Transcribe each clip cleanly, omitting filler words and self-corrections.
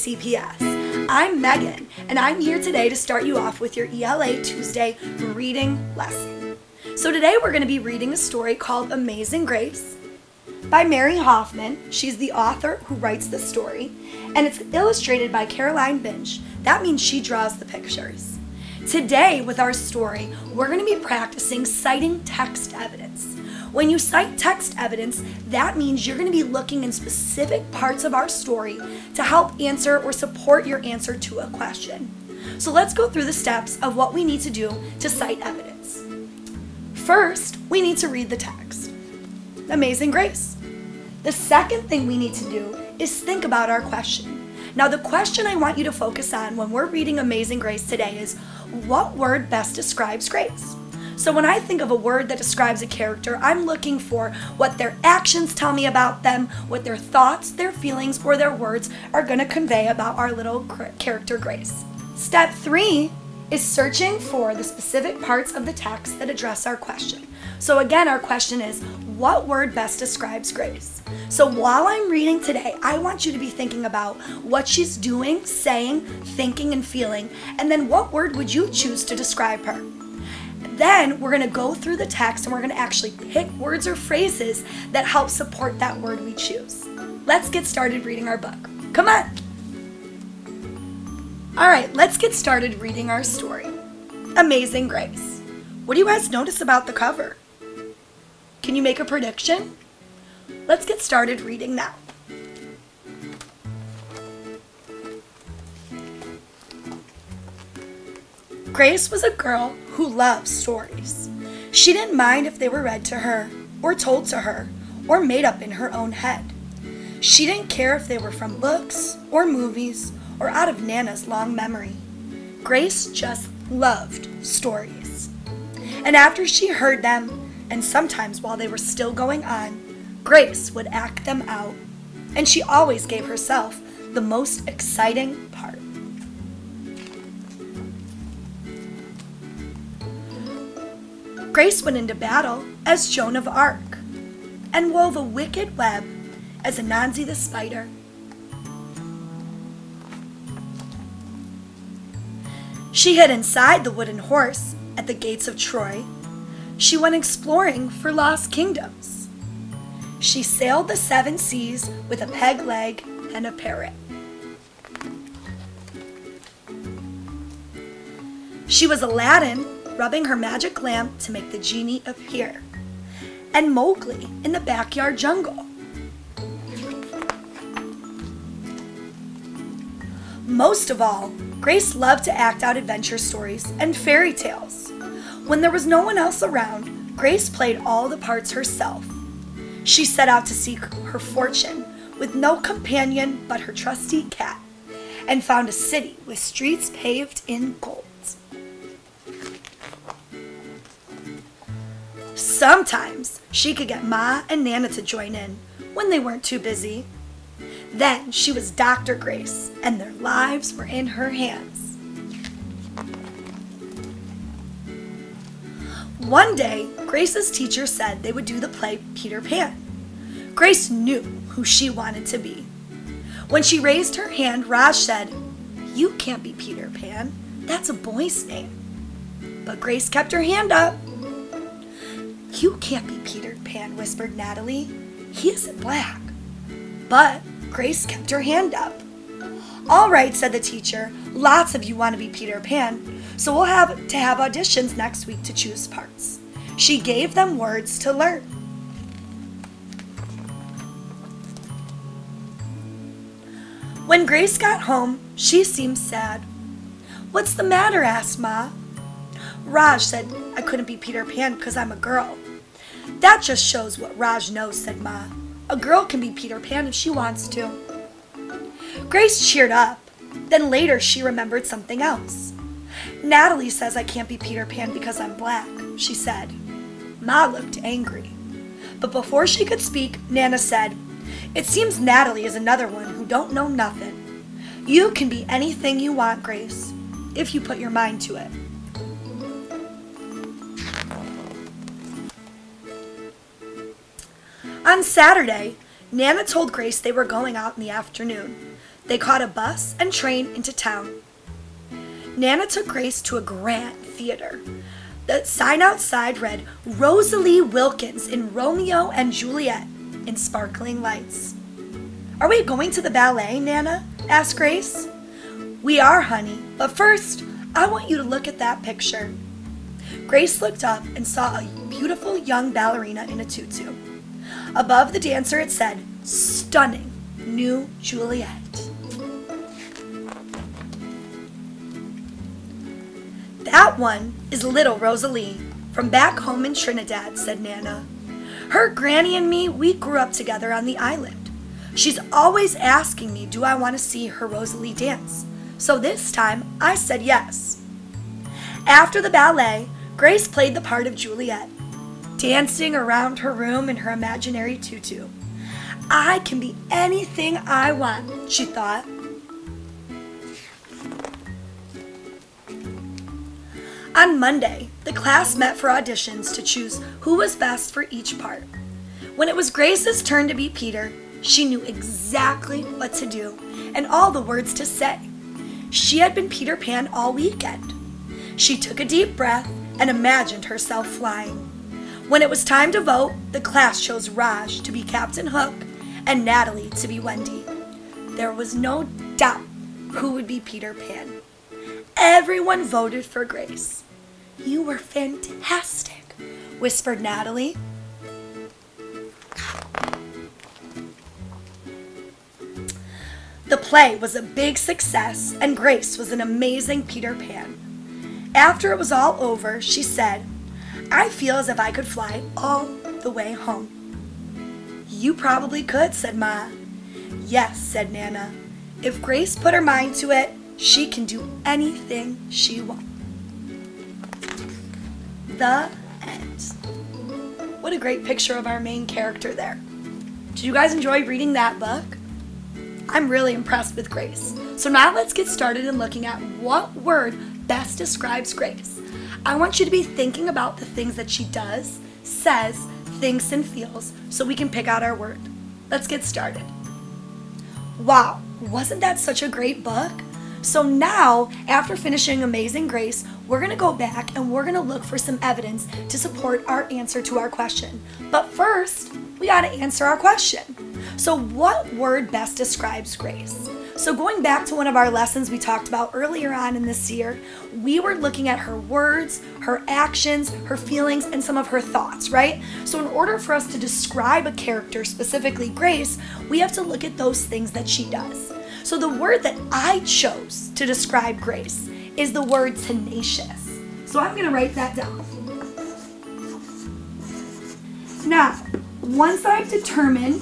KCPS. I'm Megan, and I'm here today to start you off with your ELA Tuesday reading lesson. So today we're going to be reading a story called Amazing Grace by Mary Hoffman. She's the author who writes the story, and it's illustrated by Caroline Binge. That means she draws the pictures. Today, with our story, we're going to be practicing citing text evidence. When you cite text evidence, that means you're going to be looking in specific parts of our story to help answer or support your answer to a question. So let's go through the steps of what we need to do to cite evidence. First, we need to read the text. Amazing Grace. The second thing we need to do is think about our question. Now, the question I want you to focus on when we're reading Amazing Grace today is, what word best describes Grace? So when I think of a word that describes a character, I'm looking for what their actions tell me about them, what their thoughts, their feelings, or their words are going to convey about our little character Grace. Step 3 is searching for the specific parts of the text that address our question. So again, our question is, what word best describes Grace? So while I'm reading today, I want you to be thinking about what she's doing, saying, thinking, and feeling, and then what word would you choose to describe her? Then we're going to go through the text and we're going to actually pick words or phrases that help support that word we choose. Let's get started reading our book. Come on! Alright, let's get started reading our story. Amazing Grace. What do you guys notice about the cover? Can you make a prediction? Let's get started reading now. Grace was a girl who loved stories. She didn't mind if they were read to her, or told to her, or made up in her own head. She didn't care if they were from books, or movies, or out of Nana's long memory. Grace just loved stories. And after she heard them, and sometimes while they were still going on, Grace would act them out, and she always gave herself the most exciting part. Grace went into battle as Joan of Arc and wove a wicked web as Anansi the spider. She hid inside the wooden horse at the gates of Troy. She went exploring for lost kingdoms. She sailed the 7 seas with a peg leg and a parrot. She was Aladdin, rubbing her magic lamp to make the genie appear, and Mowgli in the backyard jungle. Most of all, Grace loved to act out adventure stories and fairy tales. When there was no one else around, Grace played all the parts herself. She set out to seek her fortune with no companion but her trusty cat, and found a city with streets paved in gold. Sometimes she could get Ma and Nana to join in when they weren't too busy. Then she was Dr. Grace, and their lives were in her hands. One day, Grace's teacher said they would do the play Peter Pan. Grace knew who she wanted to be. When she raised her hand, Raj said, "You can't be Peter Pan. That's a boy's name." But Grace kept her hand up. "You can't be Peter Pan," whispered Natalie. "He isn't black." But Grace kept her hand up. "All right," said the teacher. "Lots of you want to be Peter Pan, so we'll have to have auditions next week to choose parts." She gave them words to learn. When Grace got home, she seemed sad. "What's the matter?" asked Ma. "Raj said I couldn't be Peter Pan because I'm a girl." "That just shows what Raj knows," said Ma. "A girl can be Peter Pan if she wants to." Grace cheered up. Then later she remembered something else. "Natalie says I can't be Peter Pan because I'm black," she said. Ma looked angry. But before she could speak, Nana said, "It seems Natalie is another one who don't know nothing. You can be anything you want, Grace, if you put your mind to it." On Saturday, Nana told Grace they were going out in the afternoon. They caught a bus and train into town. Nana took Grace to a grand theater. The sign outside read, Rosalie Wilkins in Romeo and Juliet, in sparkling lights. "Are we going to the ballet, Nana?" asked Grace. "We are, honey, but first, I want you to look at that picture." Grace looked up and saw a beautiful young ballerina in a tutu. Above the dancer it said, "Stunning New Juliet." "That one is little Rosalie, from back home in Trinidad," said Nana. "Her granny and me, we grew up together on the island. She's always asking me, do I want to see her Rosalie dance? So this time, I said yes." After the ballet, Grace played the part of Juliet, dancing around her room in her imaginary tutu. "I can be anything I want," she thought. On Monday, the class met for auditions to choose who was best for each part. When it was Grace's turn to be Peter, she knew exactly what to do and all the words to say. She had been Peter Pan all weekend. She took a deep breath and imagined herself flying. When it was time to vote, the class chose Raj to be Captain Hook and Natalie to be Wendy. There was no doubt who would be Peter Pan. Everyone voted for Grace. "You were fantastic," whispered Natalie. The play was a big success, and Grace was an amazing Peter Pan. After it was all over, she said, "I feel as if I could fly all the way home." "You probably could," said Ma. "Yes," said Nana. "If Grace put her mind to it, she can do anything she wants." The end. What a great picture of our main character there. Did you guys enjoy reading that book? I'm really impressed with Grace. So now let's get started in looking at what word best describes Grace. I want you to be thinking about the things that she does, says, thinks, and feels so we can pick out our word. Let's get started. Wow, wasn't that such a great book? So now, after finishing Amazing Grace, we're going to go back and we're going to look for some evidence to support our answer to our question. But first, we got to answer our question. So what word best describes Grace? So going back to one of our lessons we talked about earlier on in this year, we were looking at her words, her actions, her feelings, and some of her thoughts, right? So in order for us to describe a character, specifically Grace, we have to look at those things that she does. So the word that I chose to describe Grace is the word tenacious. So I'm going to write that down. Now, once I've determined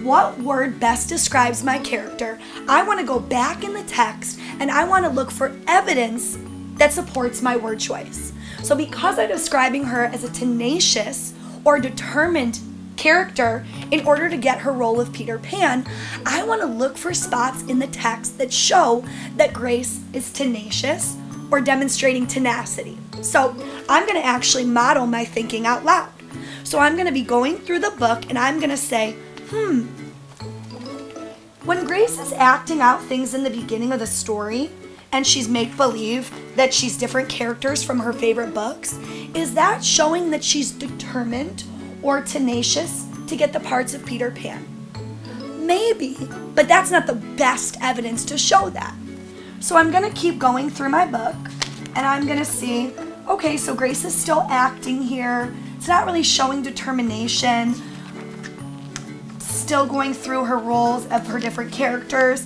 what word best describes my character, I want to go back in the text and I want to look for evidence that supports my word choice. So because I'm describing her as a tenacious or determined character in order to get her role of Peter Pan, I want to look for spots in the text that show that Grace is tenacious or demonstrating tenacity. So I'm going to actually model my thinking out loud. So I'm going to be going through the book and I'm going to say, when Grace is acting out things in the beginning of the story and she's make-believe that she's different characters from her favorite books, is that showing that she's determined or tenacious to get the parts of Peter Pan? Maybe, but that's not the best evidence to show that. So I'm going to keep going through my book and I'm going to see, okay, so Grace is still acting here. It's not really showing determination. Still going through her roles of her different characters.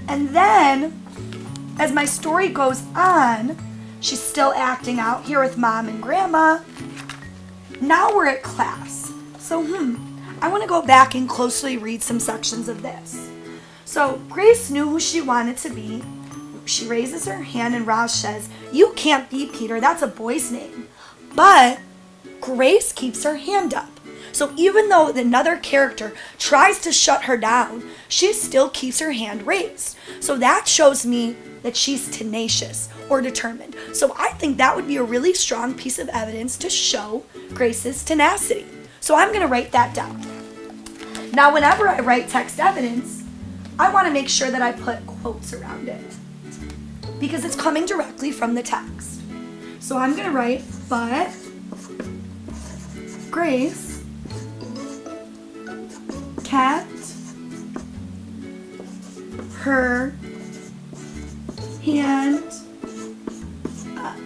And then, as my story goes on, she's still acting out here with Mom and Grandma. Now we're at class. So, I want to go back and closely read some sections of this. So, Grace knew who she wanted to be. She raises her hand and Raj says, "You can't be Peter, that's a boy's name." But Grace keeps her hand up. So even though another character tries to shut her down, she still keeps her hand raised. So that shows me that she's tenacious or determined. So I think that would be a really strong piece of evidence to show Grace's tenacity. So I'm going to write that down. Now whenever I write text evidence, I want to make sure that I put quotes around it because it's coming directly from the text. So I'm going to write, but Grace kept her hand up.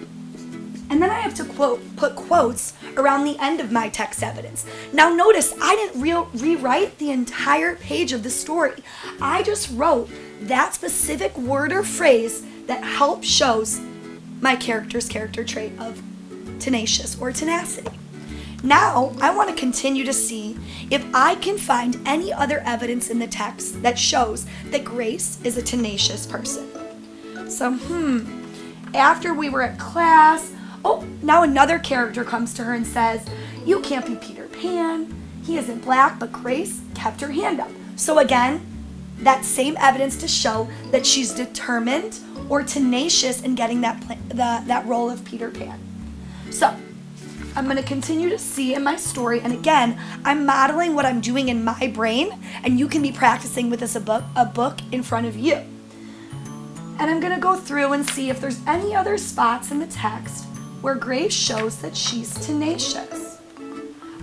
And then I have to put quotes around the end of my text evidence. Now notice, I didn't rewrite the entire page of the story. I just wrote that specific word or phrase that helps shows my character's character trait of tenacious or tenacity. Now, I want to continue to see if I can find any other evidence in the text that shows that Grace is a tenacious person. So, after we were at class, now another character comes to her and says, "You can't be Peter Pan. He isn't black," but Grace kept her hand up. So again, that same evidence to show that she's determined or tenacious in getting that role of Peter Pan. So, I'm going to continue to see in my story, and again, I'm modeling what I'm doing in my brain, and you can be practicing with this a book in front of you. And I'm going to go through and see if there's any other spots in the text where Grace shows that she's tenacious.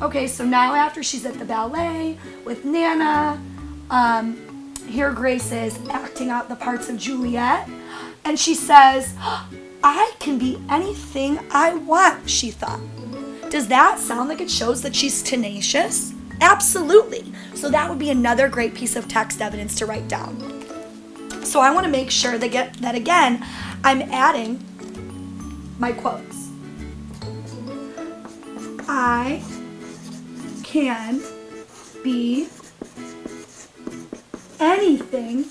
Okay, so now after she's at the ballet with Nana, here Grace is acting out the parts of Juliet, and she says, "I can be anything I want," she thought. Does that sound like it shows that she's tenacious? Absolutely. So that would be another great piece of text evidence to write down. So I want to make sure that again, I'm adding my quotes. I can be anything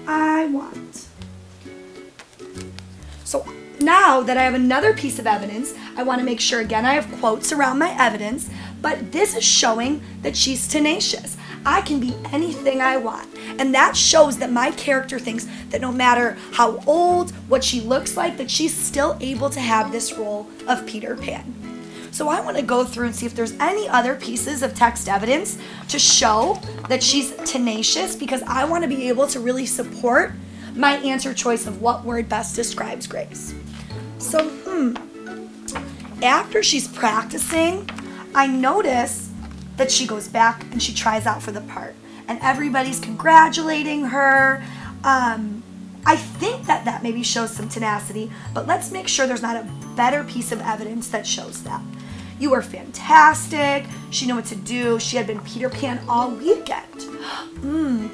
I want. So now that I have another piece of evidence, I want to make sure again I have quotes around my evidence, but this is showing that she's tenacious. I can be anything I want. And that shows that my character thinks that no matter how old, what she looks like, that she's still able to have this role of Peter Pan. So I want to go through and see if there's any other pieces of text evidence to show that she's tenacious, because I want to be able to really support my answer choice of what word best describes Grace. So, after she's practicing, I notice that she goes back and she tries out for the part. And everybody's congratulating her. I think that maybe shows some tenacity, but let's make sure there's not a better piece of evidence that shows that. You were fantastic. She knew what to do. She had been Peter Pan all weekend.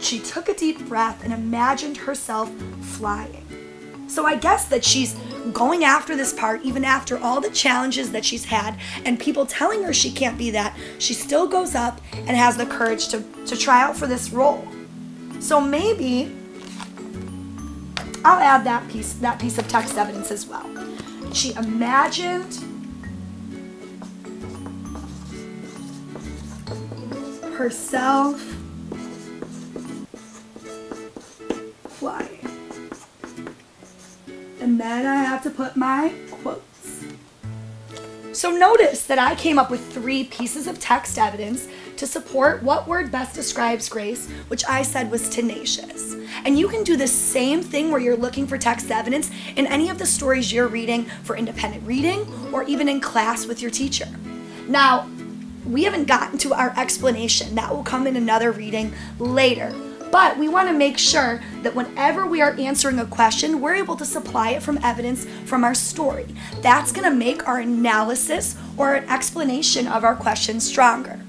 She took a deep breath and imagined herself flying. So I guess that she's going after this part even after all the challenges that she's had and people telling her she can't be that. She still goes up and has the courage to try out for this role. So maybe I'll add that piece of text evidence as well. She imagined herself flying. And then I have to put my quotes. So notice that I came up with 3 pieces of text evidence to support what word best describes Grace, which I said was tenacious. And you can do the same thing where you're looking for text evidence in any of the stories you're reading for independent reading or even in class with your teacher. Now, we haven't gotten to our explanation. That will come in another reading later. But we want to make sure that whenever we are answering a question, we're able to supply it from evidence from our story. That's going to make our analysis or an explanation of our question stronger.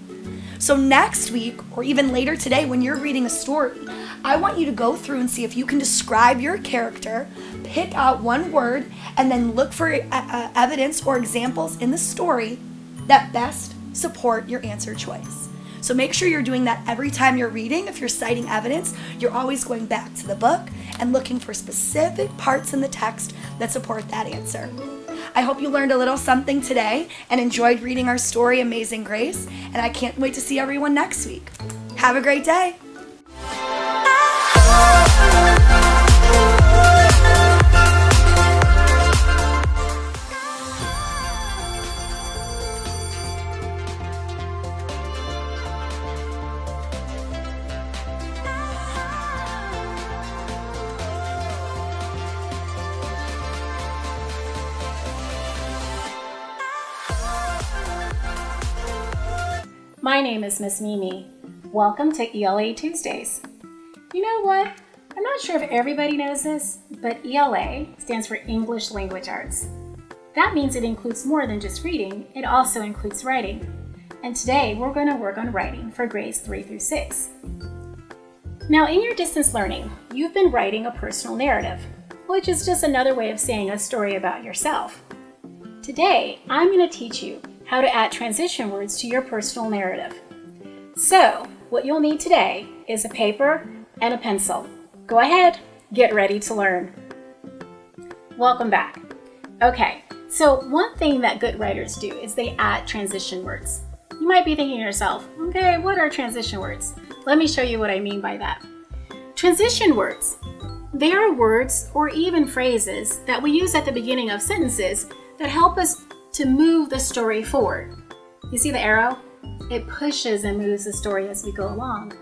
So next week, or even later today when you're reading a story, I want you to go through and see if you can describe your character, pick out one word, and then look for evidence or examples in the story that best support your answer choice. So make sure you're doing that every time you're reading. If you're citing evidence, you're always going back to the book and looking for specific parts in the text that support that answer. I hope you learned a little something today and enjoyed reading our story, Amazing Grace, and I can't wait to see everyone next week. Have a great day. My name is Miss Mimi. Welcome to ELA Tuesdays. You know what? I'm not sure if everybody knows this, but ELA stands for English Language Arts. That means it includes more than just reading, it also includes writing. And today we're going to work on writing for grades 3 through 6. Now in your distance learning, you've been writing a personal narrative, which is just another way of saying a story about yourself. Today, I'm going to teach you how to add transition words to your personal narrative. So, what you'll need today is a paper and a pencil. Go ahead, get ready to learn. Welcome back. Okay, so one thing that good writers do is they add transition words. You might be thinking to yourself, okay, what are transition words? Let me show you what I mean by that. Transition words. They are words or even phrases that we use at the beginning of sentences that help us to move the story forward. You see the arrow? It pushes and moves the story as we go along.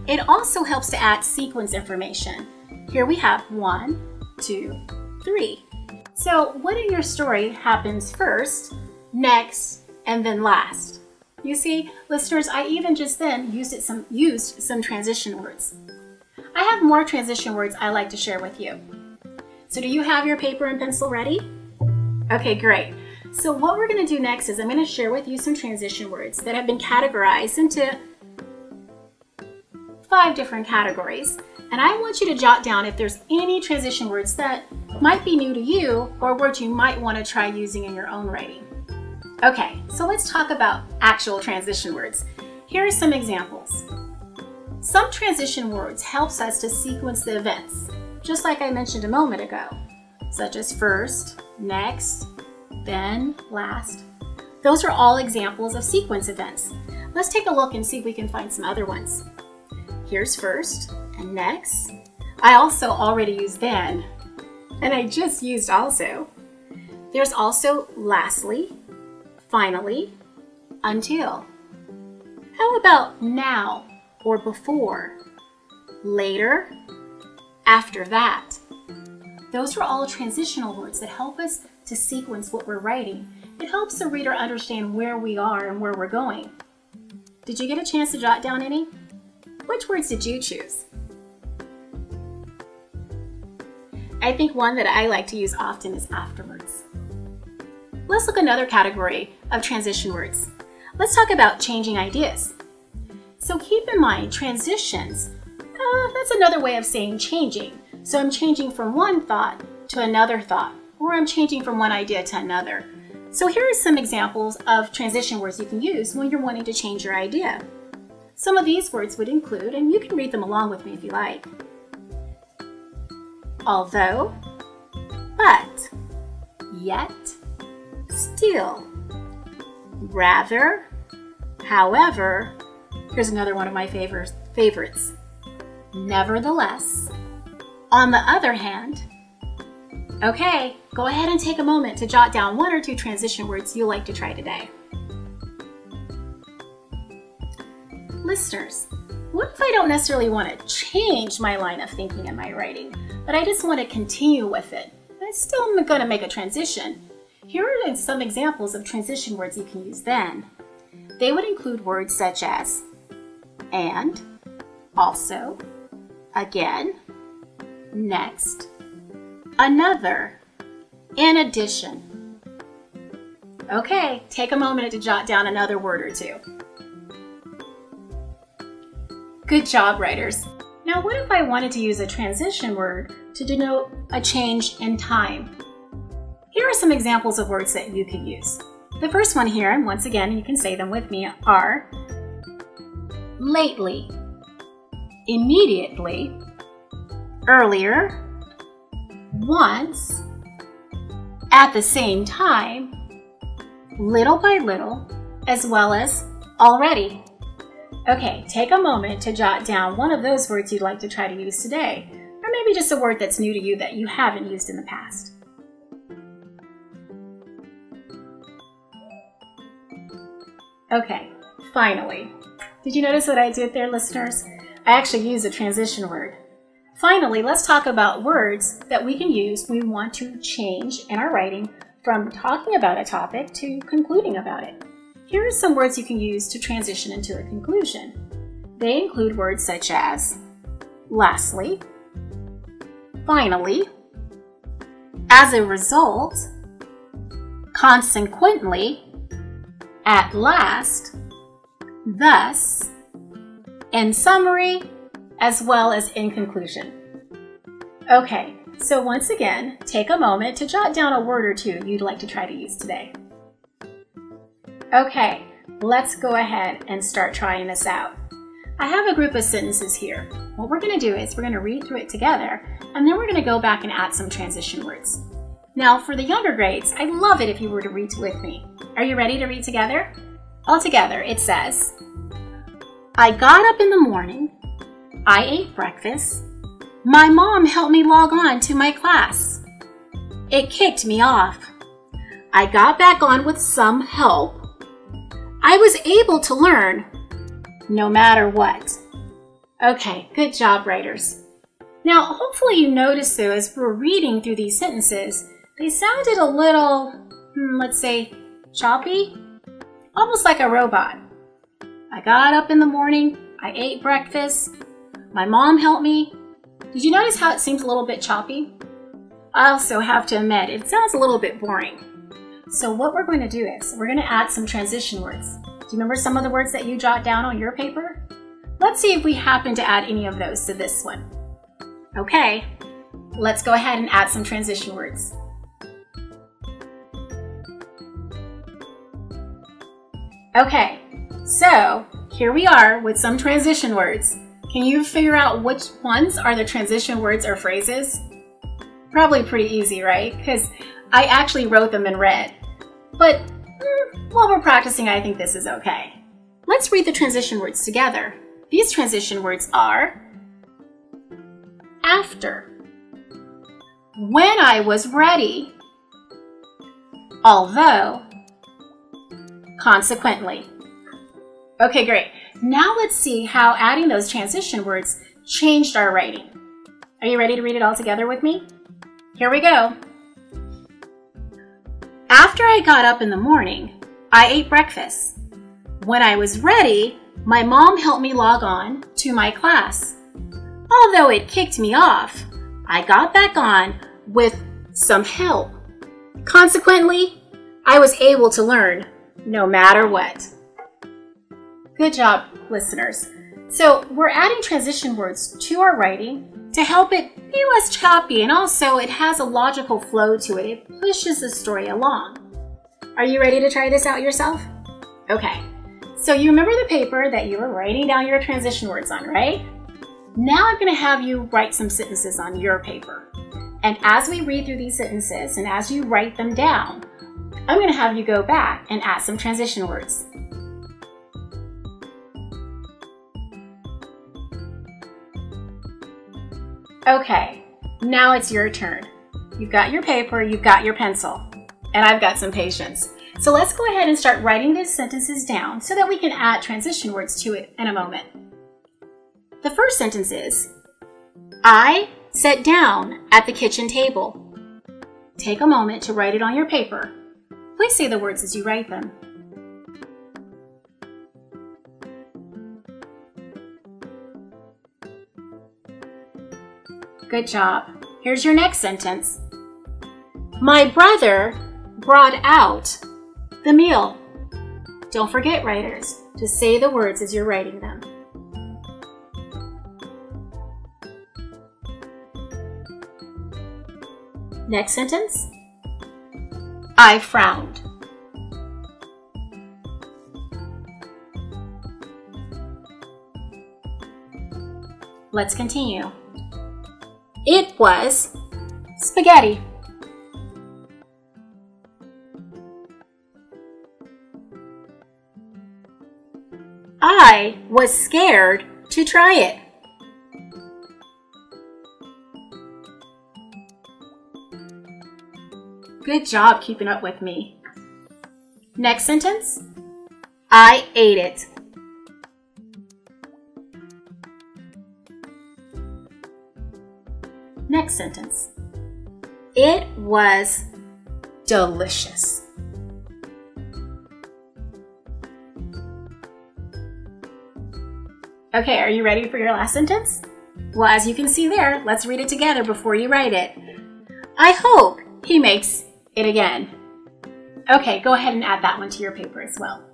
It also helps to add sequence information. Here we have 1, 2, 3. So what in your story happens first, next, and then last? You see, listeners, I even just then used some transition words. I have more transition words I like to share with you. So do you have your paper and pencil ready? Okay, great. So what we're going to do next is I'm going to share with you some transition words that have been categorized into 5 different categories. And I want you to jot down if there's any transition words that might be new to you or words you might want to try using in your own writing. Okay, so let's talk about actual transition words. Here are some examples. Some transition words helps us to sequence the events, just like I mentioned a moment ago, such as first, next, then, last. Those are all examples of sequence events. Let's take a look and see if we can find some other ones. Here's first and next. I also already used then, and I just used also. There's also lastly, finally, until. How about now or before, later, after that? Those are all transitional words that help us to sequence what we're writing. It helps the reader understand where we are and where we're going. Did you get a chance to jot down any? Which words did you choose? I think one that I like to use often is afterwards. Let's look at another category of transition words. Let's talk about changing ideas. So keep in mind, transitions, that's another way of saying changing. So I'm changing from one thought to another thought, or I'm changing from one idea to another. So here are some examples of transition words you can use when you're wanting to change your idea. Some of these words would include, and you can read them along with me if you like, although, but, yet, still, rather, however. Here's another one of my favorites. Nevertheless, on the other hand. Okay, go ahead and take a moment to jot down 1 or 2 transition words you'll like to try today. Listeners, what if I don't necessarily want to change my line of thinking in my writing, but I just want to continue with it? I still am going to make a transition. Here are some examples of transition words you can use then. They would include words such as and, also, again, next, another, in addition. Okay, take a moment to jot down another word or 2. Good job, writers. Now what if I wanted to use a transition word to denote a change in time? Here are some examples of words that you can use. The first one here, and once again you can say them with me, are lately, immediately, earlier, once, at the same time, little by little, as well as already. Okay, take a moment to jot down one of those words you'd like to try to use today, or maybe just a word that's new to you that you haven't used in the past. Okay, finally. Did you notice what I did there, listeners? I actually used a transition word. Finally, let's talk about words that we can use when we want to change in our writing from talking about a topic to concluding about it. here are some words you can use to transition into a conclusion. They include words such as lastly, finally, as a result, consequently, at last, thus, in summary, as well as in conclusion. Okay, so once again, take a moment to jot down a word or two you'd like to try to use today. Okay, let's go ahead and start trying this out. I have a group of sentences here. What we're going to do is we're going to read through it together, and then we're going to go back and add some transition words. Now, for the younger grades, I'd love it if you were to read with me. Are you ready to read together? All together, it says, I got up in the morning, I ate breakfast, my mom helped me log on to my class. It kicked me off. I got back on with some help. I was able to learn no matter what. Okay, good job, writers. Now, hopefully you noticed though, as we're reading through these sentences, they sounded a little, let's say, choppy, almost like a robot. I got up in the morning, I ate breakfast, my mom helped me. Did you notice how it seems a little bit choppy? I also have to admit, it sounds a little bit boring. So what we're going to do is, we're going to add some transition words. Do you remember some of the words that you jot down on your paper? Let's see if we happen to add any of those to this one. Okay, let's go ahead and add some transition words. Okay, so here we are with some transition words. Can you figure out which ones are the transition words or phrases? Probably pretty easy, right? Because I actually wrote them in red. But while we're practicing, I think this is okay. Let's read the transition words together. These transition words are after, when I was ready, although, consequently. Okay, great. Now let's see how adding those transition words changed our writing. Are you ready to read it all together with me? Here we go. After I got up in the morning, I ate breakfast. When I was ready, my mom helped me log on to my class. Although it kicked me off, I got back on with some help. Consequently, I was able to learn no matter what. Good job, listeners. So we're adding transition words to our writing to help it be less choppy, and also it has a logical flow to it. It pushes the story along. Are you ready to try this out yourself? Okay, so you remember the paper that you were writing down your transition words on, right? Now I'm going to have you write some sentences on your paper. And as we read through these sentences and as you write them down, I'm going to have you go back and add some transition words. Okay, now it's your turn. You've got your paper, you've got your pencil, and I've got some patience. So let's go ahead and start writing these sentences down so that we can add transition words to it in a moment. The first sentence is, I sat down at the kitchen table. Take a moment to write it on your paper. Please say the words as you write them. Good job. Here's your next sentence. My brother brought out the meal. Don't forget, writers, to say the words as you're writing them. Next sentence. I frowned. Let's continue. It was spaghetti. I was scared to try it. Good job keeping up with me. Next sentence. I ate it. Next sentence. It was delicious. Okay, are you ready for your last sentence? Well, as you can see there, let's read it together before you write it. I hope he makes it again. Okay, go ahead and add that one to your paper as well.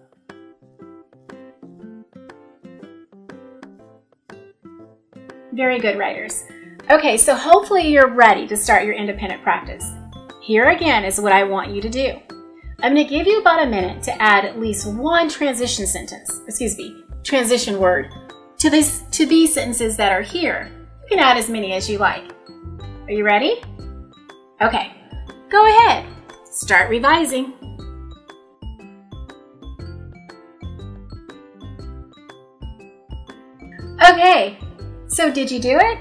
Very good, writers. Okay, so hopefully you're ready to start your independent practice. Here again is what I want you to do. I'm going to give you about a minute to add at least one transition word to these sentences that are here. You can add as many as you like. Are you ready? Okay, go ahead. Start revising. Okay, so did you do it?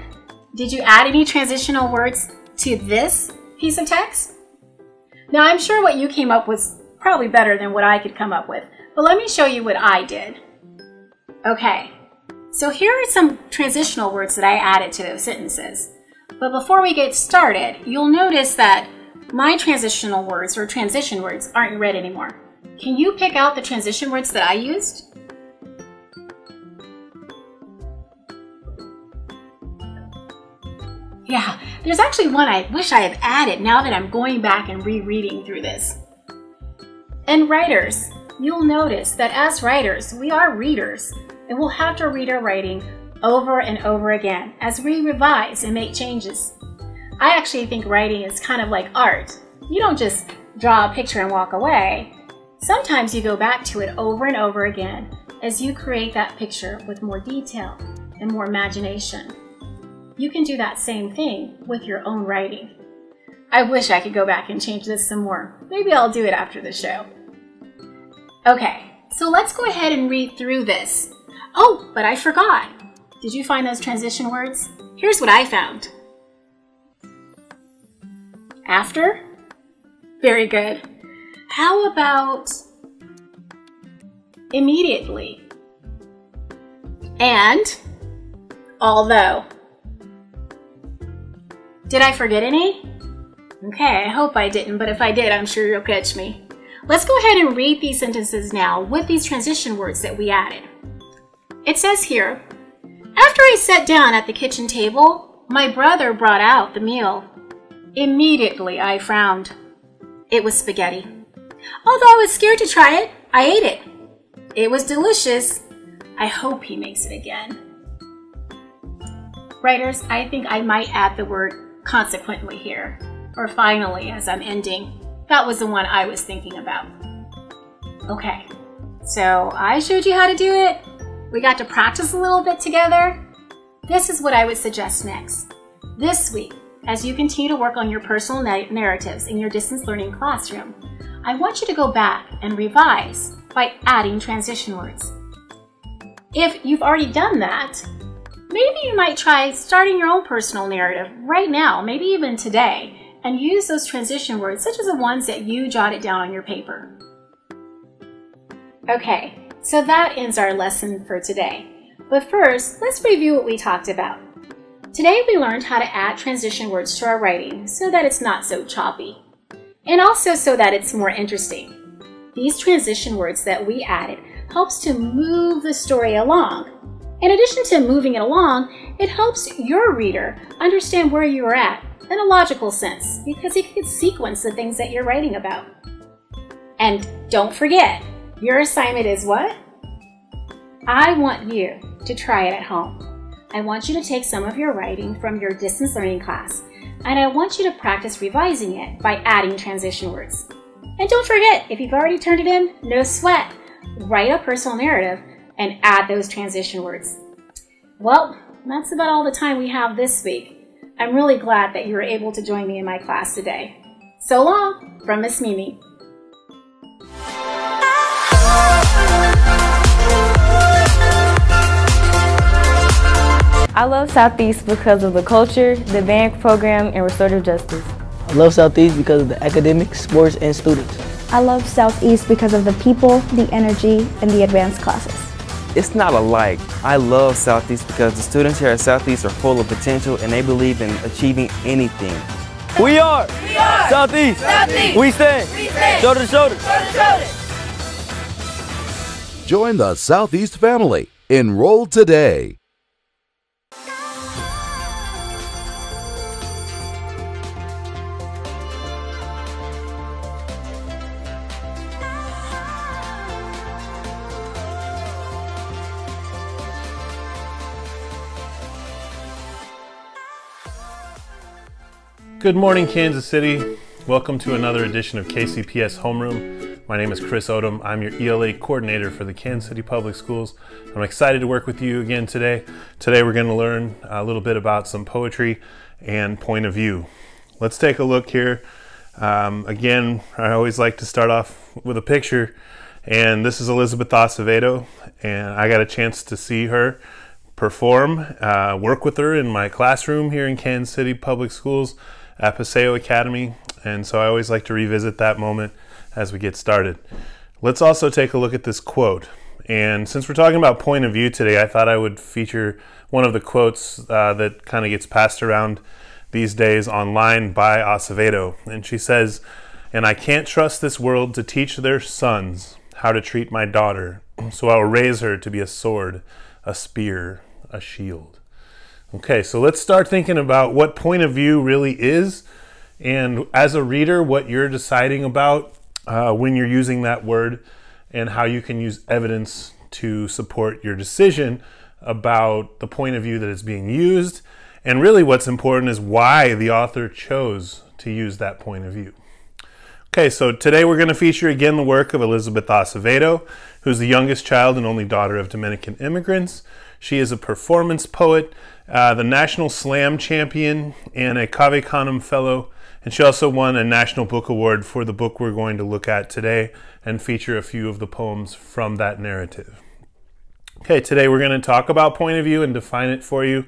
Did you add any transitional words to this piece of text? Now, I'm sure what you came up with was probably better than what I could come up with, but let me show you what I did. Okay, so here are some transitional words that I added to those sentences. But before we get started, you'll notice that my transitional words or transition words aren't red anymore. Can you pick out the transition words that I used? Yeah, there's actually one I wish I had added now that I'm going back and rereading through this. And writers, you'll notice that as writers, we are readers, and we'll have to read our writing over and over again as we revise and make changes. I actually think writing is kind of like art. You don't just draw a picture and walk away. Sometimes you go back to it over and over again as you create that picture with more detail and more imagination. You can do that same thing with your own writing. I wish I could go back and change this some more. Maybe I'll do it after the show. Okay, so let's go ahead and read through this. Oh, but I forgot. Did you find those transition words? Here's what I found. After? Very good. How about immediately? And although? Did I forget any? Okay, I hope I didn't, but if I did, I'm sure you'll catch me. Let's go ahead and read these sentences now with these transition words that we added. It says here, after I sat down at the kitchen table, my brother brought out the meal. Immediately I frowned. It was spaghetti. Although I was scared to try it, I ate it. It was delicious. I hope he makes it again. Writers, I think I might add the word consequently here, or finally as I'm ending. That was the one I was thinking about. Okay, so I showed you how to do it. We got to practice a little bit together. This is what I would suggest next. This week, as you continue to work on your personal narratives in your distance learning classroom, I want you to go back and revise by adding transition words. If you've already done that, maybe you might try starting your own personal narrative right now, maybe even today, and use those transition words, such as the ones that you jotted down on your paper. Okay, so that ends our lesson for today. But first, let's review what we talked about. Today we learned how to add transition words to our writing so that it's not so choppy, and also so that it's more interesting. These transition words that we added helps to move the story along. In addition to moving it along, it helps your reader understand where you are at in a logical sense, because it can sequence the things that you're writing about. And don't forget, your assignment is what? I want you to try it at home. I want you to take some of your writing from your distance learning class, and I want you to practice revising it by adding transition words. And don't forget, if you've already turned it in, no sweat. Write a personal narrative and add those transition words. Well, that's about all the time we have this week. I'm really glad that you were able to join me in my class today. So long from Miss Mimi. I love Southeast because of the culture, the band program, and restorative justice. I love Southeast because of the academics, sports, and students. I love Southeast because of the people, the energy, and the advanced classes. It's not a like. I love Southeast because the students here at Southeast are full of potential and they believe in achieving anything. We are Southeast. Southeast. We stand shoulder to shoulder. Join the Southeast family. Enroll today. Good morning, Kansas City. Welcome to another edition of KCPS Homeroom. My name is Chris Odom. I'm your ELA coordinator for the Kansas City Public Schools. I'm excited to work with you again today. Today we're going to learn a little bit about some poetry and point of view. Let's take a look here. Again, I always like to start off with a picture, and this is Elizabeth Acevedo, and I got a chance to see her perform, work with her in my classroom here in Kansas City Public Schools at Paseo Academy, and so I always like to revisit that moment as we get started. Let's also take a look at this quote, and since we're talking about point of view today, I thought I would feature one of the quotes that kind of gets passed around these days online by Acevedo, and she says, "And I can't trust this world to teach their sons how to treat my daughter, so I'll raise her to be a sword, a spear, a shield." Okay, so let's start thinking about what point of view really is, and as a reader, what you're deciding about when you're using that word, and how you can use evidence to support your decision about the point of view that is being used. And really what's important is why the author chose to use that point of view. Okay, so today we're going to feature again the work of Elizabeth Acevedo, who's the youngest child and only daughter of Dominican immigrants. She is a performance poet, the National Slam champion, and a Cave Canem Fellow, and she also won a National Book Award for the book we're going to look at today and feature a few of the poems from that narrative. Okay, today we're going to talk about point of view and define it for you.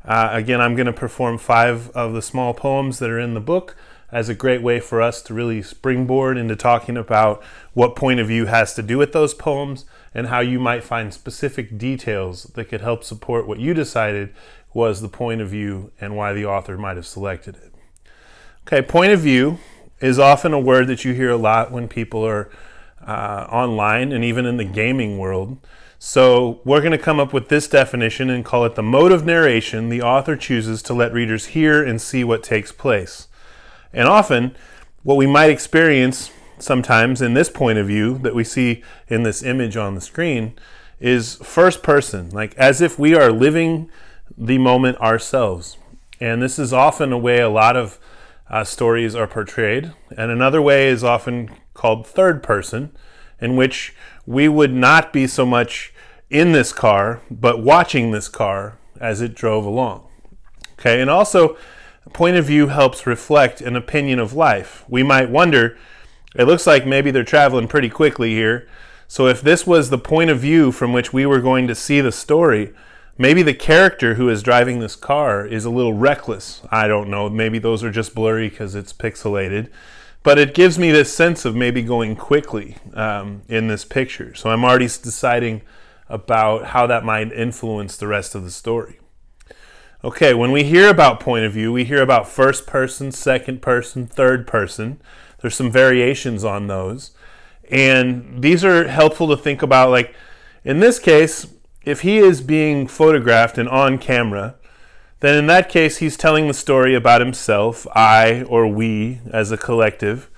Again, I'm going to perform 5 of the small poems that are in the book as a great way for us to really springboard into talking about what point of view has to do with those poems and how you might find specific details that could help support what you decided was the point of view and why the author might have selected it. Okay, point of view is often a word that you hear a lot when people are online and even in the gaming world. So we're going to come up with this definition and call it the mode of narration the author chooses to let readers hear and see what takes place. And often, what we might experience sometimes in this point of view that we see in this image on the screen is first person, like as if we are living the moment ourselves. And this is often a way a lot of stories are portrayed. And another way is often called third person, in which we would not be so much in this car, but watching this car as it drove along. Okay, and also, point of view helps reflect an opinion of life. We might wonder, it looks like maybe they're traveling pretty quickly here. So if this was the point of view from which we were going to see the story, maybe the character who is driving this car is a little reckless. I don't know, maybe those are just blurry because it's pixelated. But it gives me this sense of maybe going quickly in this picture. So I'm already deciding about how that might influence the rest of the story. Okay, when we hear about point of view, we hear about first person, second person, third person. There's some variations on those. And these are helpful to think about, like in this case, if he is being photographed and on camera, then in that case he's telling the story about himself, I or we as a collective.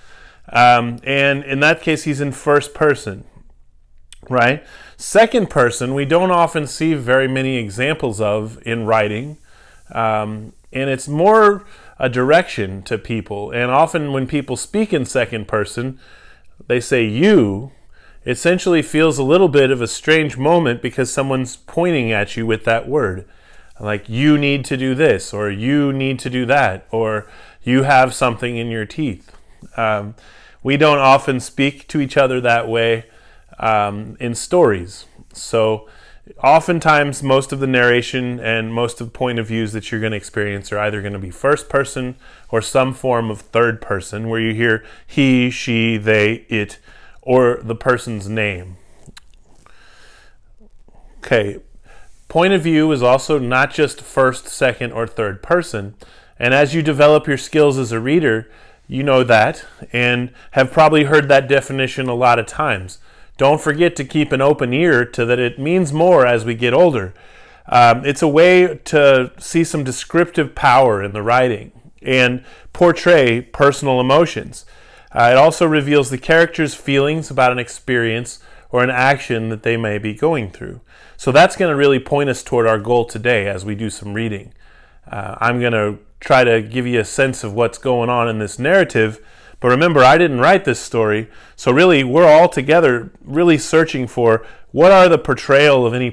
And in that case he's in first person, right? Second person we don't often see very many examples of in writing. And it's more a direction to people. And often when people speak in second person, they say you. It essentially feels a little bit of a strange moment because someone's pointing at you with that word. Like you need to do this, or you need to do that, or you have something in your teeth. We don't often speak to each other that way in stories. So oftentimes most of the narration and most of the point of views that you're going to experience are either going to be first person or some form of third person where you hear he, she, they, it, or the person's name. Okay, point of view is also not just first, second, or third person. And as you develop your skills as a reader, you know that and have probably heard that definition a lot of times. don't forget to keep an open ear to that it means more as we get older. It's a way to see some descriptive power in the writing and portray personal emotions. It also reveals the character's feelings about an experience or an action that they may be going through. So that's going to really point us toward our goal today as we do some reading. I'm going to try to give you a sense of what's going on in this narrative, but remember, I didn't write this story, so really we're all together really searching for what are the portrayal of any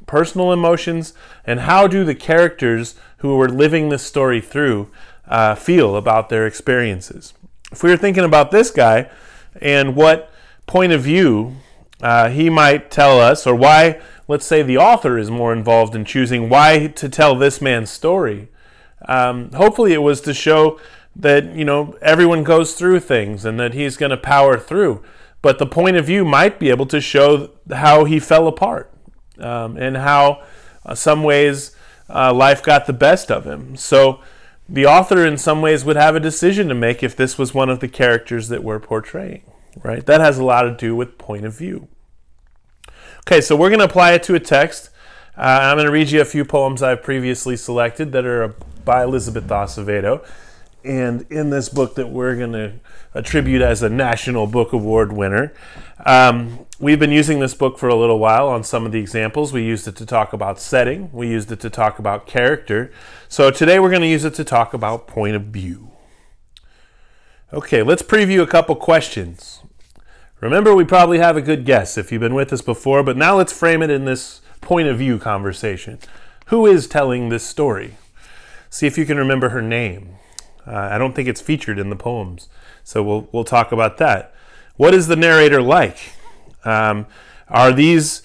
personal emotions and how do the characters who were living this story through feel about their experiences. If we were thinking about this guy and what point of view he might tell us, or why, let's say, the author is more involved in choosing why to tell this man's story. Hopefully it was to show that, everyone goes through things and that he's going to power through. But the point of view might be able to show how he fell apart and how some ways life got the best of him. So the author in some ways would have a decision to make if this was one of the characters that we're portraying, right? That has a lot to do with point of view. Okay, so we're going to apply it to a text. I'm going to read you a few poems I've previously selected that are by Elizabeth Acevedo. And in this book that we're going to attribute as a National Book Award winner, we've been using this book for a little while on some of the examples. We used it to talk about setting. We used it to talk about character. So today we're going to use it to talk about point of view. Okay, let's preview a couple questions. Remember, we probably have a good guess if you've been with us before, but now let's frame it in this point of view conversation. Who is telling this story? See if you can remember her name. I don't think it's featured in the poems, so we'll talk about that. What is the narrator like? Are these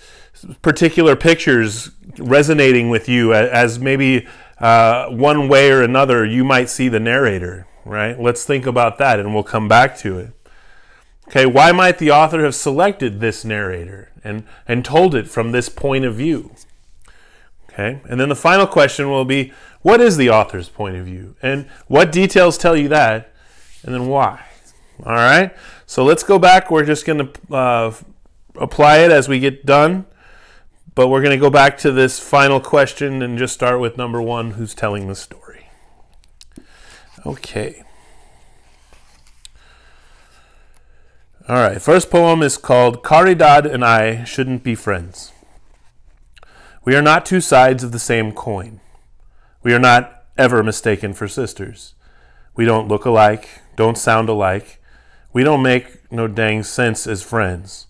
particular pictures resonating with you as maybe one way or another you might see the narrator, right? Let's think about that and we'll come back to it. Okay, why might the author have selected this narrator and told it from this point of view? Okay, and then the final question will be, what is the author's point of view? And what details tell you that? And then why? All right, so let's go back. We're just going to apply it as we get done. But we're going to go back to this final question and just start with number one, who's telling the story. Okay. All right, first poem is called Caridad and I Shouldn't Be Friends. We are not two sides of the same coin. We are not ever mistaken for sisters. We don't look alike, don't sound alike. We don't make no dang sense as friends.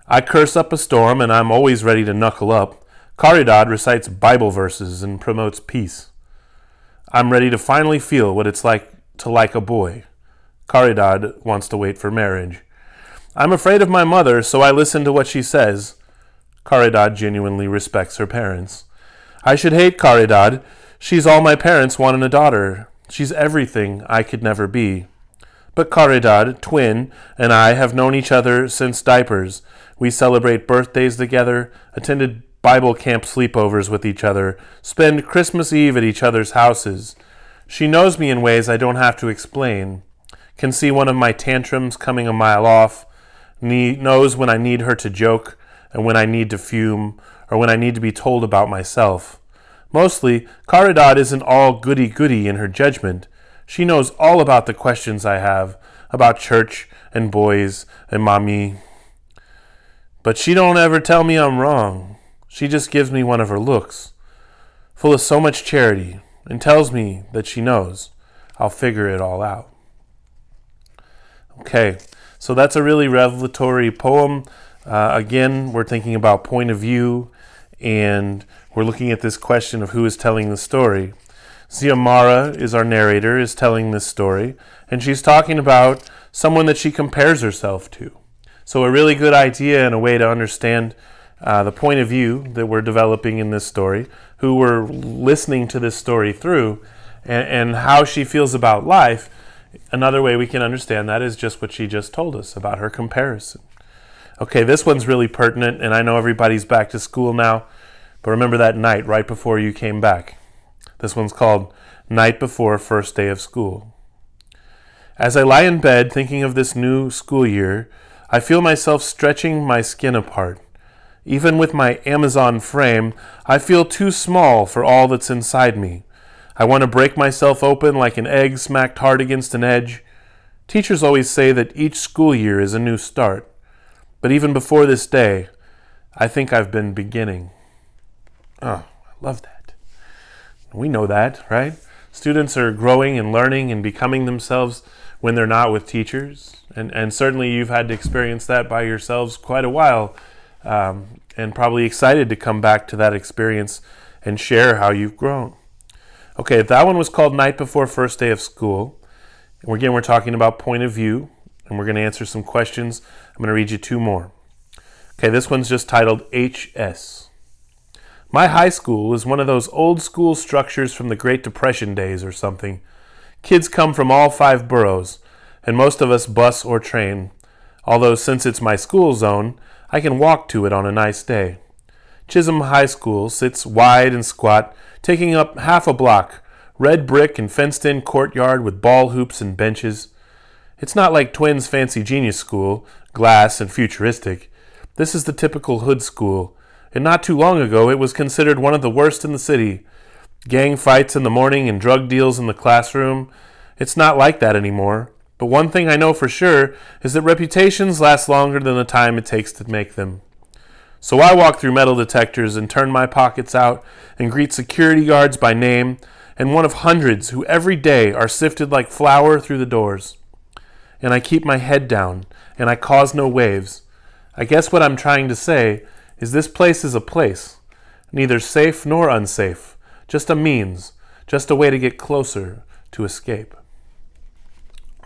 I curse up a storm and I'm always ready to knuckle up. Caridad recites Bible verses and promotes peace. I'm ready to finally feel what it's like to like a boy. Caridad wants to wait for marriage. I'm afraid of my mother, so I listen to what she says. Caridad genuinely respects her parents. I should hate Caridad. She's all my parents want in a daughter. She's everything I could never be. But Caridad, twin, and I have known each other since diapers. We celebrate birthdays together, attended Bible camp sleepovers with each other, spend Christmas Eve at each other's houses. She knows me in ways I don't have to explain, can see one of my tantrums coming a mile off, knows when I need her to joke and when I need to fume or when I need to be told about myself. Mostly, Caridad isn't all goody-goody in her judgment. She knows all about the questions I have, about church and boys and mommy. But she don't ever tell me I'm wrong. She just gives me one of her looks, full of so much charity, and tells me that she knows I'll figure it all out. Okay, so that's a really revelatory poem. Again, we're thinking about point of view, and we're looking at this question of who is telling the story. Xiomara is our narrator, is telling this story, and she's talking about someone that she compares herself to. So a really good idea and a way to understand the point of view that we're developing in this story, who we're listening to this story through, and how she feels about life. Another way we can understand that is just what she just told us about her comparison. Okay, this one's really pertinent, and I know everybody's back to school now, but remember that night right before you came back. This one's called Night Before First Day of School. As I lie in bed thinking of this new school year, I feel myself stretching my skin apart. Even with my Amazon frame, I feel too small for all that's inside me. I want to break myself open like an egg smacked hard against an edge. Teachers always say that each school year is a new start. But even before this day, I think I've been beginning. Oh, I love that. We know that, right? Students are growing and learning and becoming themselves when they're not with teachers. And certainly you've had to experience that by yourselves quite a while, and probably excited to come back to that experience and share how you've grown. Okay, that one was called Night Before First Day of School. And again, we're talking about point of view, and we're going to answer some questions. I'm going to read you two more. Okay, this one's just titled HS. My high school is one of those old school structures from the Great Depression days or something. Kids come from all 5 boroughs, and most of us bus or train, although since it's my school zone, I can walk to it on a nice day. Chisholm High School sits wide and squat, taking up half a block, red brick and fenced-in courtyard with ball hoops and benches. It's not like Twins' fancy genius school, glass and futuristic. This is the typical hood school, and not too long ago it was considered one of the worst in the city. Gang fights in the morning and drug deals in the classroom. It's not like that anymore. But one thing I know for sure is that reputations last longer than the time it takes to make them. So I walk through metal detectors and turn my pockets out and greet security guards by name, and one of hundreds who every day are sifted like flour through the doors. And I keep my head down, and I cause no waves. I guess what I'm trying to say is this place is a place, neither safe nor unsafe, just a means, just a way to get closer to escape.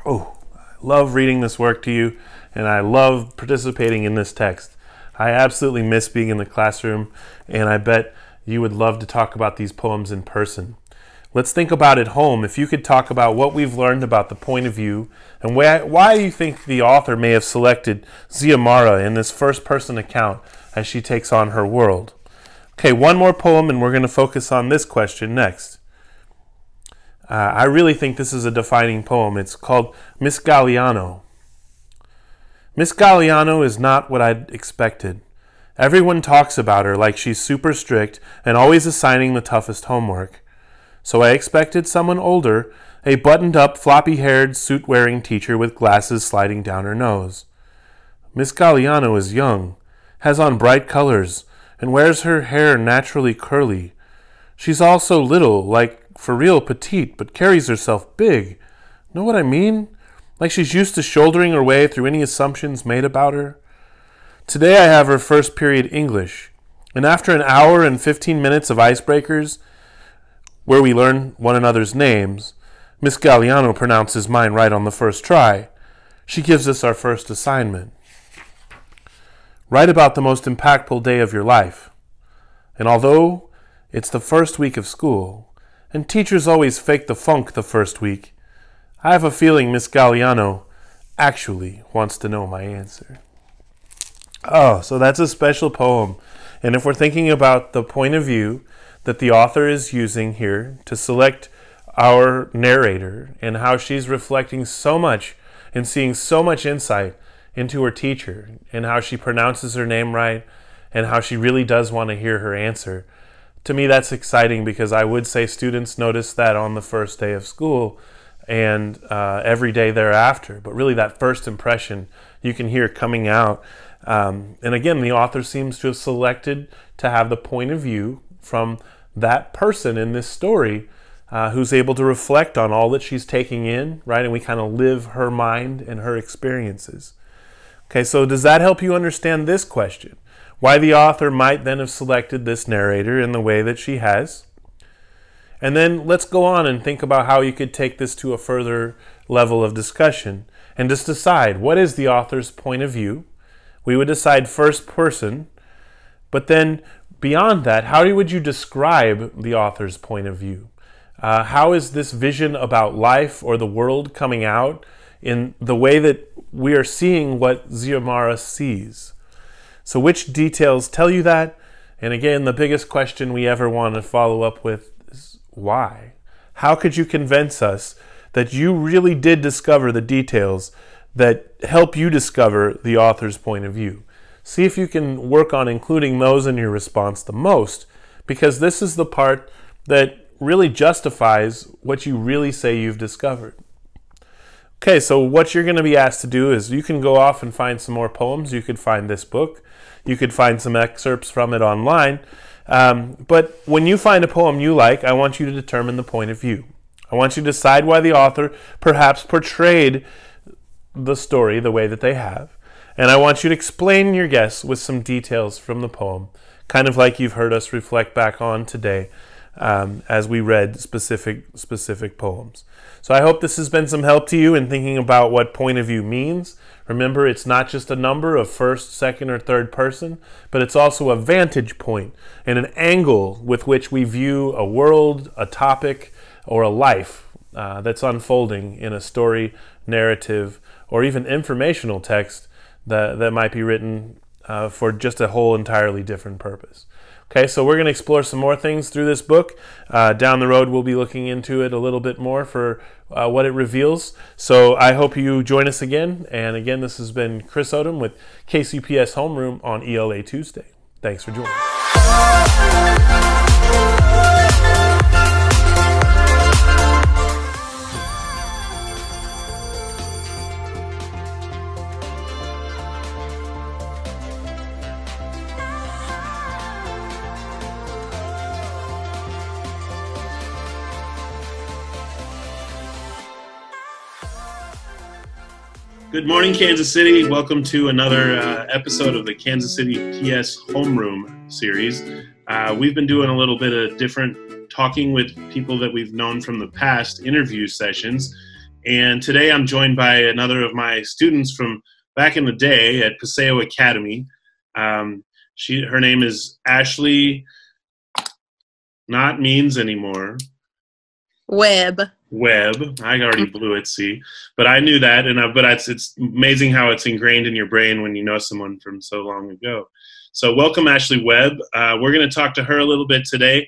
Oh, I love reading this work to you, and I love participating in this text. I absolutely miss being in the classroom, and I bet you would love to talk about these poems in person. Let's think about at home if you could talk about what we've learned about the point of view and why you think the author may have selected Xiomara in this first-person account as she takes on her world. Okay, one more poem, and we're going to focus on this question next. I really think this is a defining poem. It's called Miss Galliano. Miss Galliano is not what I'd expected. Everyone talks about her like she's super strict and always assigning the toughest homework. So I expected someone older, a buttoned-up, floppy-haired, suit-wearing teacher with glasses sliding down her nose. Miss Galliano is young, has on bright colors, and wears her hair naturally curly. She's also little, like for real petite, but carries herself big. Know what I mean? Like she's used to shouldering her way through any assumptions made about her. Today I have her first period English, and after an hour and 15 minutes of icebreakers, where we learn one another's names, Miss Galliano pronounces mine right on the first try. She gives us our first assignment. Write about the most impactful day of your life. And although it's the first week of school, and teachers always fake the funk the first week, I have a feeling Miss Galliano actually wants to know my answer. Oh, so that's a special poem. And if we're thinking about the point of view that the author is using here to select our narrator and how she's reflecting so much and seeing so much insight into her teacher and how she pronounces her name right and how she really does want to hear her answer. To me, that's exciting because I would say students notice that on the first day of school and every day thereafter. But really that first impression you can hear coming out. And again, the author seems to have selected to have the point of view from that person in this story who's able to reflect on all that she's taking in, right? And we kind of live her mind and her experiences. Okay, so does that help you understand this question? Why the author might then have selected this narrator in the way that she has? And then let's go on and think about how you could take this to a further level of discussion and just decide what is the author's point of view. We would decide first person, but then beyond that, how would you describe the author's point of view? How is this vision about life or the world coming out in the way that we are seeing what Xiomara sees? So which details tell you that? And again, the biggest question we ever want to follow up with is why? How could you convince us that you really did discover the details that help you discover the author's point of view. See if you can work on including those in your response the most, because this is the part that really justifies what you really say you've discovered. Okay, so what you're going to be asked to do is you can go off and find some more poems. You could find this book. You could find some excerpts from it online. But when you find a poem you like, I want you to determine the point of view. I want you to decide why the author perhaps portrayed the story the way that they have. And I want you to explain your guess with some details from the poem, kind of like you've heard us reflect back on today as we read specific poems. So I hope this has been some help to you in thinking about what point of view means. Remember, it's not just a number of first, second, or third person, but it's also a vantage point and an angle with which we view a world, a topic, or a life that's unfolding in a story, narrative, or even informational text that might be written for just a whole entirely different purpose. Okay, so we're going to explore some more things through this book. Down the road, we'll be looking into it a little bit more for what it reveals. So I hope you join us again. And again, this has been Chris Odom with KCPS Homeroom on ELA Tuesday. Thanks for joining. Good morning, Kansas City. Welcome to another episode of the Kansas City PS Homeroom series. We've been doing a little bit of different talking with people that we've known from the past, interview sessions. And today I'm joined by another of my students from back in the day at Paseo Academy. Her name is Ashley, not Means anymore. Webb. I already blew it, see, but I knew that, but it's amazing how it's ingrained in your brain when you know someone from so long ago. So welcome, Ashley Webb. We're going to talk to her a little bit today.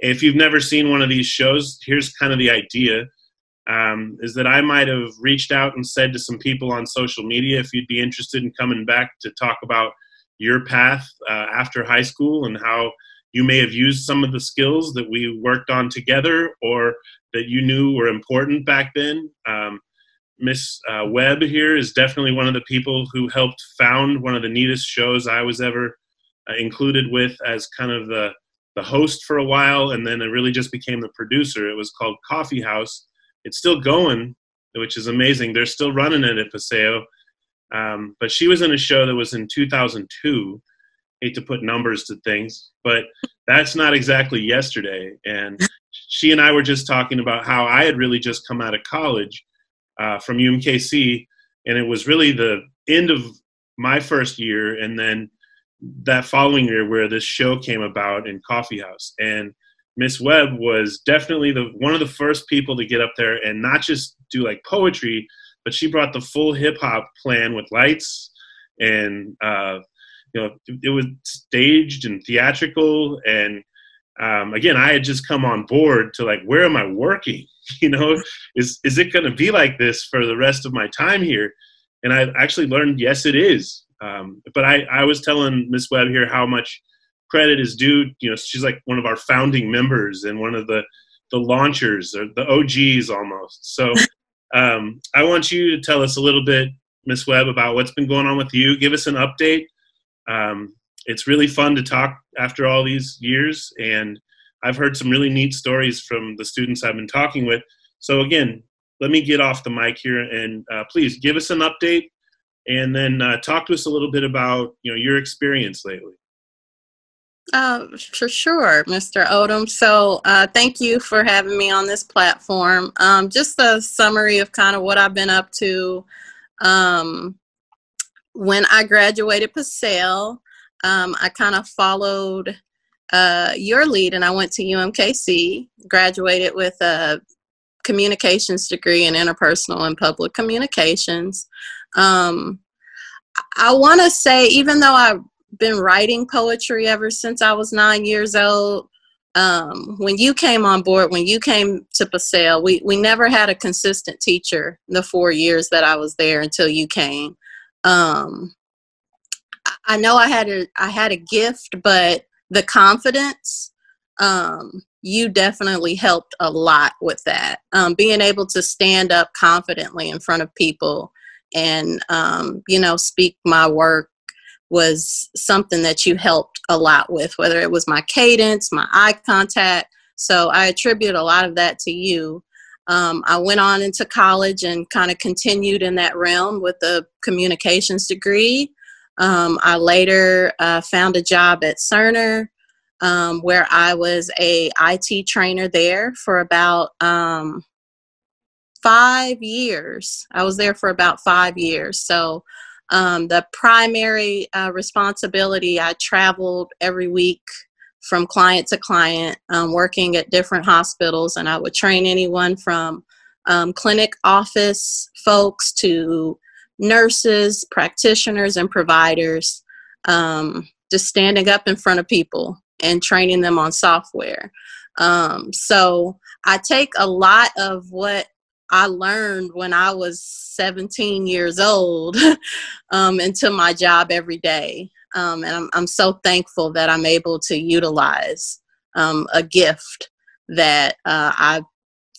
If you've never seen one of these shows, here's kind of the idea, is that I might have reached out and said to some people on social media if you'd be interested in coming back to talk about your path after high school and how you may have used some of the skills that we worked on together or that you knew were important back then. Miss Webb here is definitely one of the people who helped found one of the neatest shows I was ever included with as kind of the host for a while, and then it really just became the producer. It was called Coffee House. It's still going, which is amazing. They're still running it at Paseo. But she was in a show that was in 2002. Hate to put numbers to things, but that's not exactly yesterday. And she and I were just talking about how I had really just come out of college from UMKC, and it was really the end of my first year, and then that following year where this show came about in Coffee House. And Miss Webb was definitely one of the first people to get up there and not just do like poetry, but she brought the full hip hop plan with lights and it was staged and theatrical. And again, I had just come on board to like, where am I working? Is it going to be like this for the rest of my time here? And I actually learned, yes, it is. But I was telling Miss Webb here how much credit is due. She's like one of our founding members and one of the launchers or the OGs almost. So I want you to tell us a little bit, Miss Webb, about what's been going on with you. Give us an update. It's really fun to talk after all these years, and I've heard some really neat stories from the students I've been talking with. So again, let me get off the mic here and please give us an update, and then talk to us a little bit about your experience lately. For sure, Mr. Odom. So thank you for having me on this platform. Just a summary of kind of what I've been up to. When I graduated Paseo, I kind of followed your lead, and I went to UMKC, graduated with a communications degree in interpersonal and public communications. I want to say, even though I've been writing poetry ever since I was 9 years old, when you came on board, when you came to Paseo, we never had a consistent teacher the 4 years that I was there until you came. I know I had a gift, but the confidence, you definitely helped a lot with that. Being able to stand up confidently in front of people and, speak my work was something that you helped a lot with, whether it was my cadence, my eye contact. So I attribute a lot of that to you. I went on into college and kind of continued in that realm with a communications degree. I later found a job at Cerner, where I was a IT trainer there for about 5 years. I was there for about 5 years. So the primary responsibility, I traveled every week from client to client, working at different hospitals, and I would train anyone from clinic office folks to nurses, practitioners, and providers, just standing up in front of people and training them on software. So I take a lot of what I learned when I was 17 years old into my job every day. And I'm so thankful that I'm able to utilize a gift that I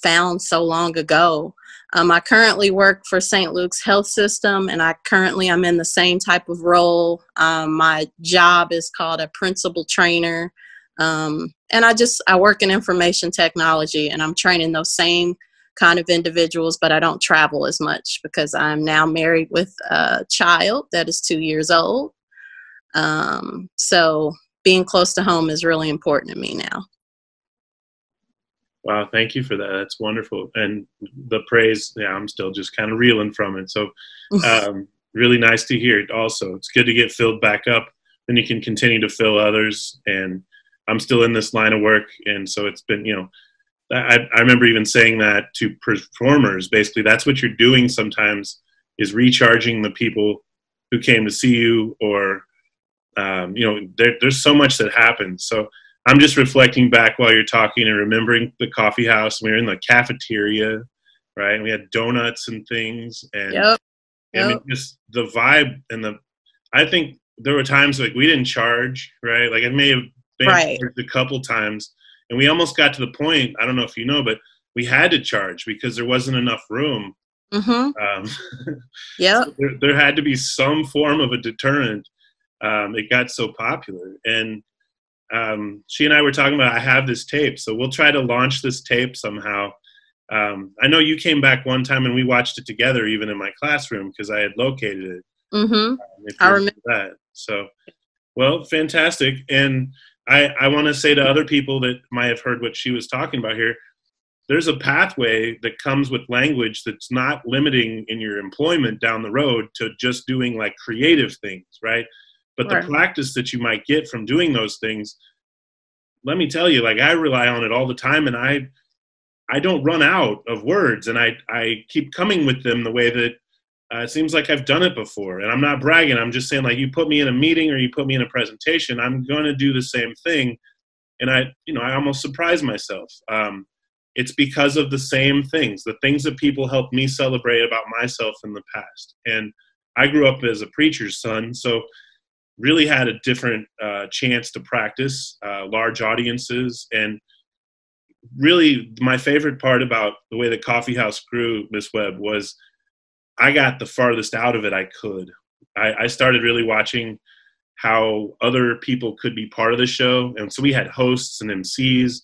found so long ago. I currently work for St. Luke's Health System, and I'm in the same type of role. My job is called a principal trainer. And I work in information technology, and I'm training those same kind of individuals, but I don't travel as much because I'm now married with a child that is 2 years old. So being close to home is really important to me now. Wow, thank you for that. That's wonderful. And the praise, yeah, I'm still just kind of reeling from it. So really nice to hear it also. It's good to get filled back up, then you can continue to fill others. And I'm still in this line of work. And so it's been, I remember even saying that to performers. Basically, that's what you're doing sometimes, is recharging the people who came to see you, or, there's so much that happens. So I'm just reflecting back while you're talking and remembering the coffee house. We were in the cafeteria, right? And we had donuts and things. And Yep. I mean, just the vibe I think there were times like we didn't charge, right? Like I may have been charged a couple times. And we almost got to the point, I don't know if you know, but we had to charge because there wasn't enough room. Mm-hmm. Yeah. So there had to be some form of a deterrent. It got so popular. And she and I were talking about, I have this tape, so we'll try to launch this tape somehow. I know you came back one time and we watched it together, even in my classroom, because I had located it. Mm-hmm. I remember that. So, well, fantastic. And I want to say to other people that might have heard what she was talking about here, there's a pathway that comes with language that's not limiting in your employment down the road to just doing like creative things, right? But the practice that you might get from doing those things, let me tell you, like I rely on it all the time, and I don't run out of words, and I keep coming with them the way that it seems like I've done it before. And I'm not bragging. I'm just saying, like, you put me in a meeting or you put me in a presentation, I'm going to do the same thing. And I almost surprise myself. It's because of the same things, the things that people helped me celebrate about myself in the past. And I grew up as a preacher's son, so really had a different chance to practice large audiences. And really my favorite part about the way the coffee house grew, Miss Webb, was I got the farthest out of it I could. I started really watching how other people could be part of the show. And so we had hosts and MCs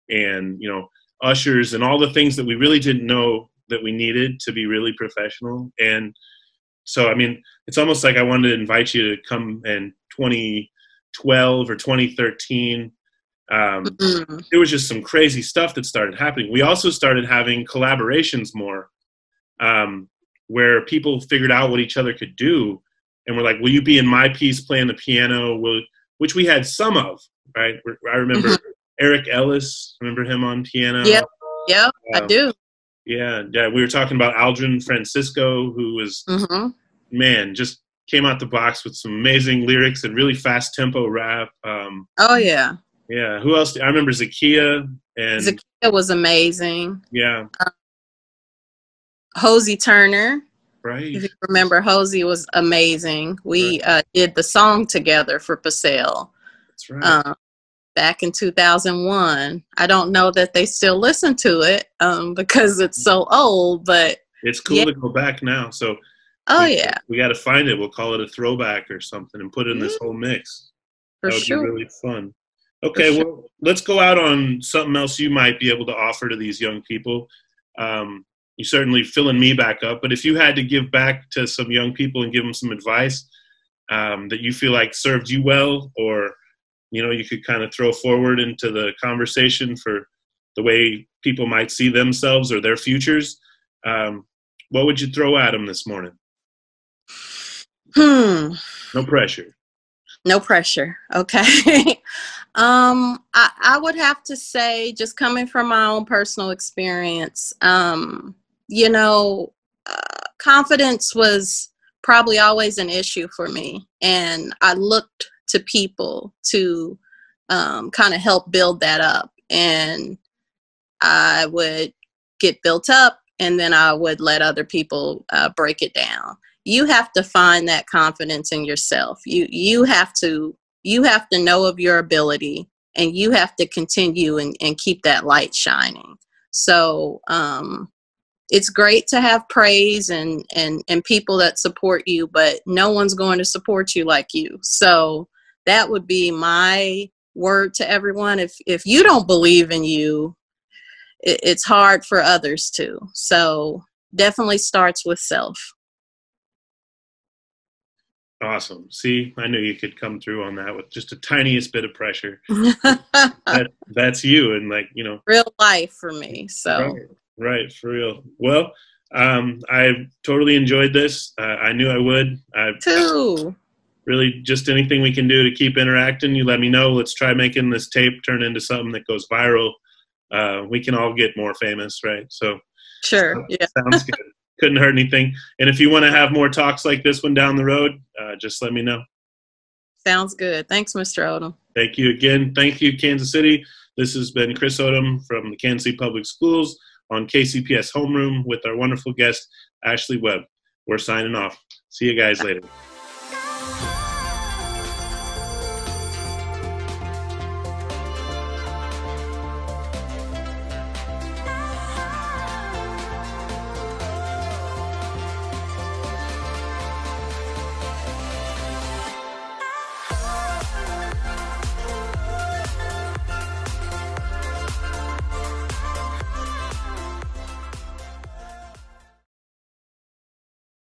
and, ushers and all the things that we really didn't know that we needed to be really professional. And so, I mean, it's almost like I wanted to invite you to come in 2012 or 2013. There was just some crazy stuff that started happening. We also started having collaborations more, where people figured out what each other could do. And we're like, will you be in my piece playing the piano? Which we had some of, right? I remember Eric Ellis, remember him on piano? Yep, I do. Yeah, we were talking about Aldrin Francisco, who was, man, just came out the box with some amazing lyrics and really fast tempo rap. Oh, yeah. Yeah. Who else? I remember Zakia and Zakia was amazing. yeah. Hosey Turner. Right. If you remember, Hosey was amazing. We did the song together for Pasel. That's right. Back in 2001. I don't know that they still listen to it because it's so old, but it's cool to go back now. So we got to find it. We'll call it a throwback or something and put it in this whole mix. That would be really fun. Okay, well, let's go out on something else you might be able to offer to these young people. You certainly filling me back up, but if you had to give back to some young people and give them some advice that you feel like served you well, or you could kind of throw forward into the conversation for the way people might see themselves or their futures, what would you throw at them this morning? No pressure. No pressure. Okay. I would have to say, just coming from my own personal experience, confidence was probably always an issue for me. And I looked to people to kind of help build that up. And I would get built up, and then I would let other people break it down. You have to find that confidence in yourself. You have to know of your ability, and you have to continue and keep that light shining. So it's great to have praise and people that support you, but no one's going to support you like you. So that would be my word to everyone. If you don't believe in you, it's hard for others to. So definitely starts with self. Awesome. See, I knew you could come through on that with just the tiniest bit of pressure. That's you, and real life for me. So right, for real. Well, I totally enjoyed this. I knew I would. Too. Really, just anything we can do to keep interacting, you let me know. Let's try making this tape turn into something that goes viral. We can all get more famous, right? So sure. Yeah. Sounds good. Couldn't hurt anything. And if you want to have more talks like this one down the road, just let me know. Sounds good. Thanks, Mr. Odom. Thank you again. Thank you, Kansas City. This has been Chris Odom from the Kansas City Public Schools on KCPS Homeroom with our wonderful guest, Ashley Webb. We're signing off. See you guys later.